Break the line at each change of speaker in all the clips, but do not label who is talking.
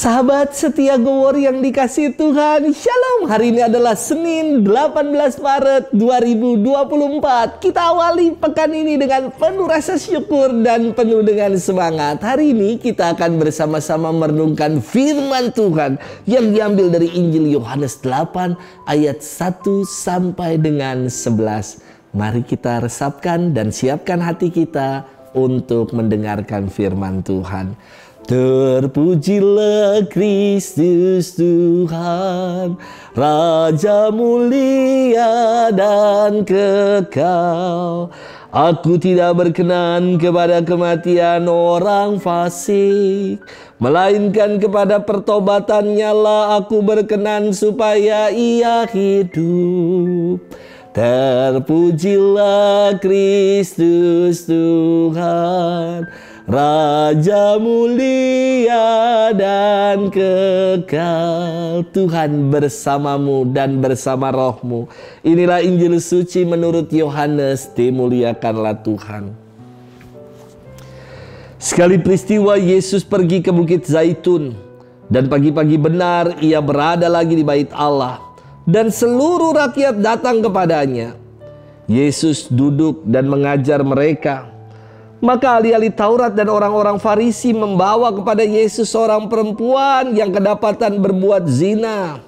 Sahabat setia Gowor yang dikasihi Tuhan, Shalom. Hari ini adalah Senin 18 Maret 2024. Kita awali pekan ini dengan penuh rasa syukur dan penuh dengan semangat. Hari ini kita akan bersama-sama merenungkan firman Tuhan yang diambil dari Injil Yohanes 8 ayat 1 sampai dengan 11. Mari kita resapkan dan siapkan hati kita untuk mendengarkan firman Tuhan. Terpujilah Kristus Tuhan, Raja mulia dan kekal. Aku tidak berkenan kepada kematian orang fasik, melainkan kepada pertobatannya lah aku berkenan supaya ia hidup. Terpujilah Kristus Tuhan, Raja mulia dan kekal. Tuhan bersamamu dan bersama rohmu. Inilah Injil suci menurut Yohanes. Dimuliakanlah Tuhan. Sekali peristiwa Yesus pergi ke Bukit Zaitun, dan pagi-pagi benar ia berada lagi di bait Allah, dan seluruh rakyat datang kepadanya. Yesus duduk dan mengajar mereka. Maka ahli-ahli Taurat dan orang-orang Farisi membawa kepada Yesus seorang perempuan yang kedapatan berbuat zina.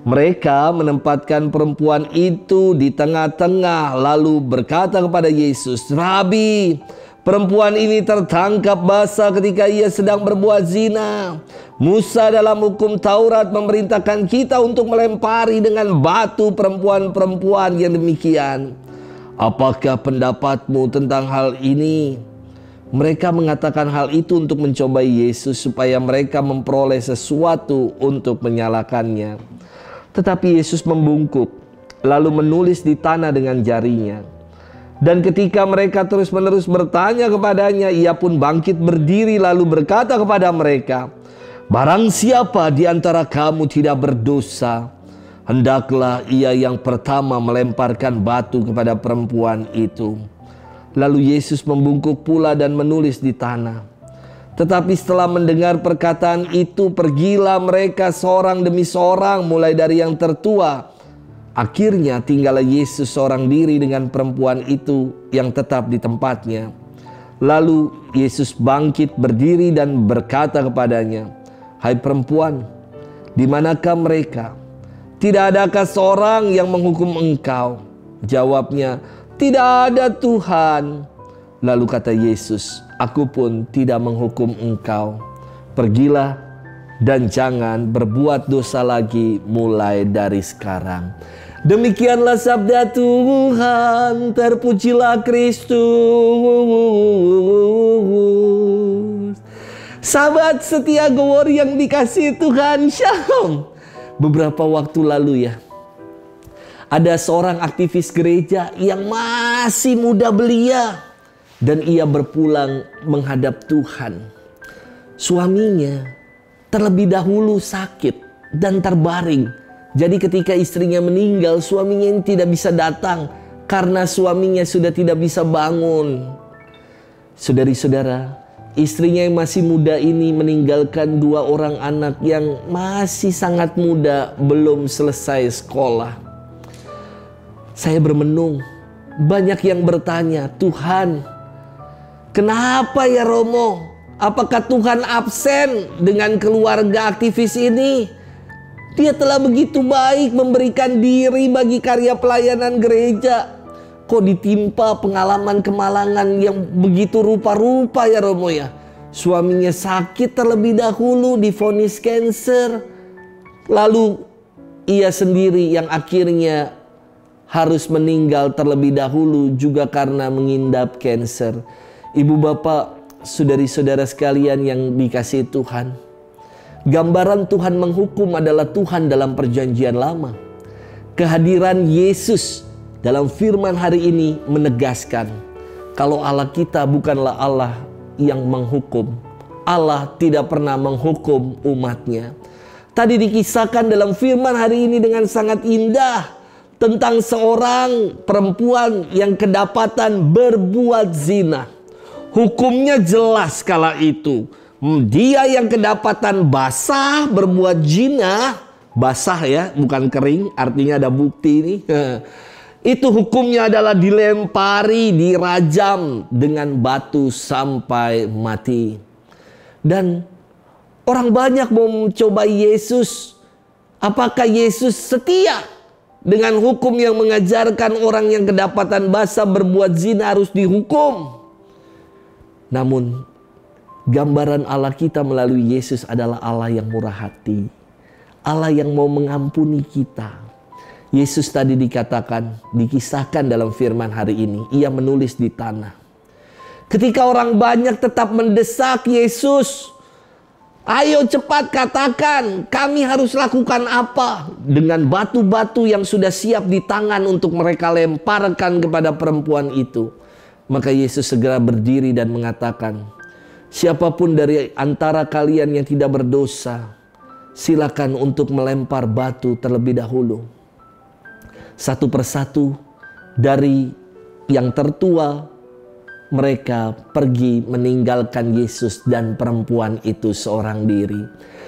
Mereka menempatkan perempuan itu di tengah-tengah, lalu berkata kepada Yesus, "Rabi, perempuan ini tertangkap basah ketika ia sedang berbuat zina. Musa dalam hukum Taurat memerintahkan kita untuk melempari dengan batu perempuan-perempuan yang demikian. Apakah pendapatmu tentang hal ini?" Mereka mengatakan hal itu untuk mencobai Yesus supaya mereka memperoleh sesuatu untuk menyalahkannya. Tetapi Yesus membungkuk, lalu menulis di tanah dengan jarinya. Dan ketika mereka terus-menerus bertanya kepadanya, ia pun bangkit berdiri lalu berkata kepada mereka, "Barang siapa di antara kamu tidak berdosa, hendaklah ia yang pertama melemparkan batu kepada perempuan itu." Lalu Yesus membungkuk pula dan menulis di tanah. Tetapi setelah mendengar perkataan itu, pergilah mereka seorang demi seorang, mulai dari yang tertua. Akhirnya tinggallah Yesus seorang diri dengan perempuan itu yang tetap di tempatnya. Lalu Yesus bangkit berdiri dan berkata kepadanya, "Hai perempuan, di manakah mereka? Tidak adakah seorang yang menghukum engkau?" Jawabnya, "Tidak ada Tuhan." Lalu kata Yesus, "Aku pun tidak menghukum engkau. Pergilah dan jangan berbuat dosa lagi mulai dari sekarang." Demikianlah sabda Tuhan. Terpujilah Kristus. Sahabat setia Gowor yang dikasihi Tuhan, Shalom. Beberapa waktu lalu ya, ada seorang aktivis gereja yang masih muda belia, dan ia berpulang menghadap Tuhan. Suaminya terlebih dahulu sakit dan terbaring. Jadi ketika istrinya meninggal, suaminya ini tidak bisa datang karena suaminya sudah tidak bisa bangun. Saudari-saudara, istrinya yang masih muda ini meninggalkan 2 orang anak yang masih sangat muda, belum selesai sekolah. Saya bermenung, banyak yang bertanya, "Tuhan, kenapa ya Romo? Apakah Tuhan absen dengan keluarga aktivis ini? Dia telah begitu baik memberikan diri bagi karya pelayanan gereja. Kok ditimpa pengalaman kemalangan yang begitu rupa-rupa ya Romo ya? Suaminya sakit terlebih dahulu, divonis kanker. Lalu ia sendiri yang akhirnya harus meninggal terlebih dahulu juga karena mengidap kanker." Ibu bapak, saudari-saudara sekalian yang dikasihi Tuhan, gambaran Tuhan menghukum adalah Tuhan dalam perjanjian lama. Kehadiran Yesus dalam firman hari ini menegaskan kalau Allah kita bukanlah Allah yang menghukum. Allah tidak pernah menghukum umatnya. Tadi dikisahkan dalam firman hari ini dengan sangat indah tentang seorang perempuan yang kedapatan berbuat zina. Hukumnya jelas kala itu. Dia yang kedapatan basah berbuat zina, basah ya, bukan kering, artinya ada bukti ini. Itu hukumnya adalah dilempari, dirajam dengan batu sampai mati. Dan orang banyak mau mencoba Yesus. Apakah Yesus setia dengan hukum yang mengajarkan orang yang kedapatan basah berbuat zina harus dihukum? Namun gambaran Allah kita melalui Yesus adalah Allah yang murah hati, Allah yang mau mengampuni kita. Yesus tadi dikisahkan dalam firman hari ini, ia menulis di tanah. Ketika orang banyak tetap mendesak Yesus, ayo cepat katakan, kami harus lakukan apa? Dengan batu-batu yang sudah siap di tangan untuk mereka lemparkan kepada perempuan itu. Maka Yesus segera berdiri dan mengatakan, siapapun dari antara kalian yang tidak berdosa, silakan untuk melempar batu terlebih dahulu. Satu persatu dari yang tertua, mereka pergi meninggalkan Yesus dan perempuan itu seorang diri.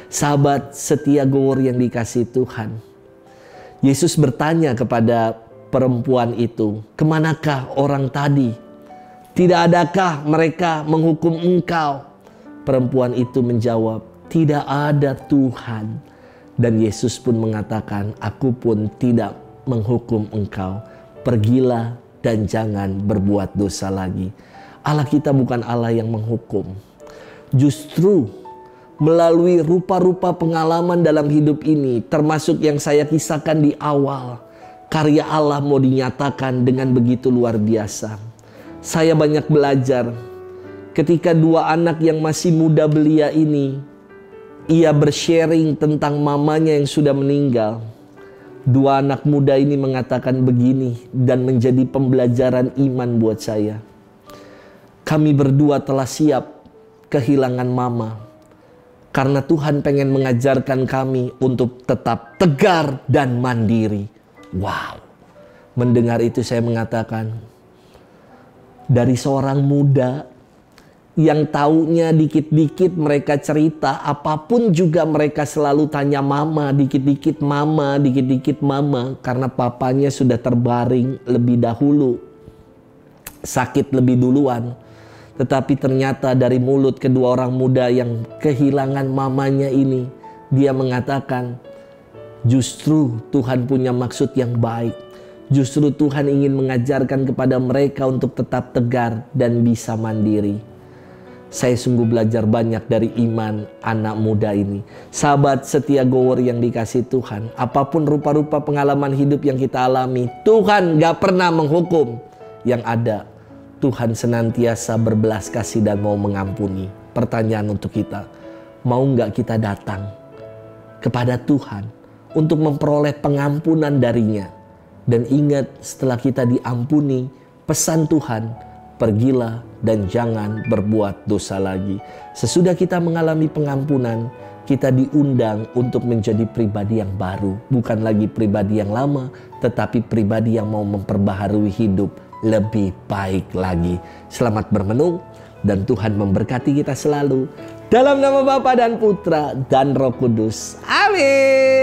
Sahabat setia gowor yang dikasihi Tuhan, Yesus bertanya kepada perempuan itu, kemanakah orang tadi? Tidak adakah mereka menghukum engkau? Perempuan itu menjawab, tidak ada Tuhan. Dan Yesus pun mengatakan, aku pun tidak menghukum engkau. Pergilah dan jangan berbuat dosa lagi. Allah kita bukan Allah yang menghukum. Justru melalui rupa-rupa pengalaman dalam hidup ini, termasuk yang saya kisahkan di awal, karya Allah mau dinyatakan dengan begitu luar biasa. Saya banyak belajar ketika dua anak yang masih muda belia ini, ia bersharing tentang mamanya yang sudah meninggal. Dua anak muda ini mengatakan begini dan menjadi pembelajaran iman buat saya. Kami berdua telah siap kehilangan mama, karena Tuhan pengen mengajarkan kami untuk tetap tegar dan mandiri. Wow. Mendengar itu saya mengatakan, dari seorang muda yang taunya dikit-dikit mereka cerita, apapun juga mereka selalu tanya mama, dikit-dikit mama, dikit-dikit mama. Karena papanya sudah terbaring lebih dahulu, sakit lebih duluan. Tetapi ternyata dari mulut kedua orang muda yang kehilangan mamanya ini, dia mengatakan, justru Tuhan punya maksud yang baik. Justru Tuhan ingin mengajarkan kepada mereka untuk tetap tegar dan bisa mandiri. Saya sungguh belajar banyak dari iman anak muda ini. Sahabat setia gowor yang dikasihi Tuhan, apapun rupa-rupa pengalaman hidup yang kita alami, Tuhan gak pernah menghukum. Yang ada, Tuhan senantiasa berbelas kasih dan mau mengampuni. Pertanyaan untuk kita, mau gak kita datang kepada Tuhan untuk memperoleh pengampunan darinya? Dan ingat, setelah kita diampuni, pesan Tuhan, pergilah dan jangan berbuat dosa lagi. Sesudah kita mengalami pengampunan, kita diundang untuk menjadi pribadi yang baru. Bukan lagi pribadi yang lama, tetapi pribadi yang mau memperbaharui hidup lebih baik lagi. Selamat bermenung dan Tuhan memberkati kita selalu. Dalam nama Bapa dan Putra dan Roh Kudus. Amin.